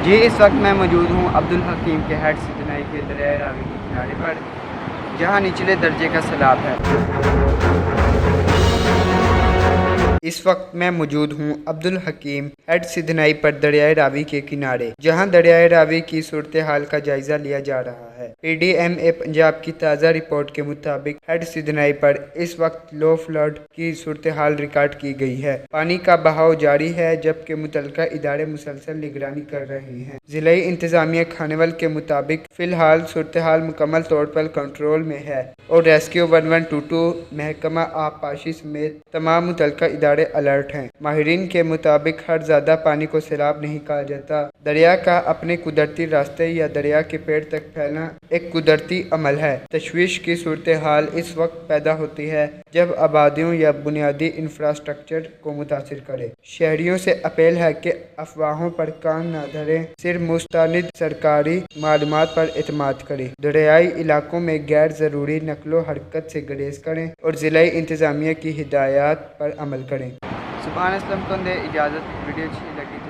جی اس وقت میں موجود ہوں عبدالحکیم کے ہیڈ سدنائی کے دریائے راوی کے کنارے پر، جہاں نچلے درجے کا سیلاب ہے۔ اس وقت میں موجود ہوں عبدالحکیم ہیڈ سدنائی پر دریائے راوی کے کنارے، جہاں دریائے راوی کی صورتحال کا جائزہ لیا جا رہا ہے۔ پی ڈی ایم اے پنجاب کی تازہ رپورٹ کے مطابق ہیڈ سدنائی پر اس وقت لو فلڈ کی صورتحال ریکارڈ کی گئی ہے۔ پانی کا بہاؤ جاری ہے، جبکہ متعلقہ ادارے مسلسل نگرانی کر رہے ہیں۔ ضلعی انتظامیہ کھانیول کے مطابق فی الحال صورتحال مکمل طور پر کنٹرول میں ہے اور ریسکیو 1122 محکمہ آبپاشی سمیت تمام متعلقہ ادارے الرٹ ہیں۔ ماہرین کے مطابق ہر زیادہ پانی کو سیلاب نہیں کہا جاتا۔ دریا کا اپنے قدرتی راستے یا دریا کے پیڑ تک پھیلنا ایک قدرتی عمل ہے۔ تشویش کی صورتحال اس وقت پیدا ہوتی ہے جب آبادیوں یا بنیادی انفراسٹرکچر کو متاثر کرے۔ شہریوں سے اپیل ہے کہ افواہوں پر کان نہ دھریں، صرف مستند سرکاری معلومات پر اعتماد کریں، دریائی علاقوں میں غیر ضروری نقل و حرکت سے گریز کریں اور ضلعی انتظامیہ کی ہدایات پر عمل کریں۔ سبحان اسلم کو دے اجازت، ویڈیو اچھی لگی تو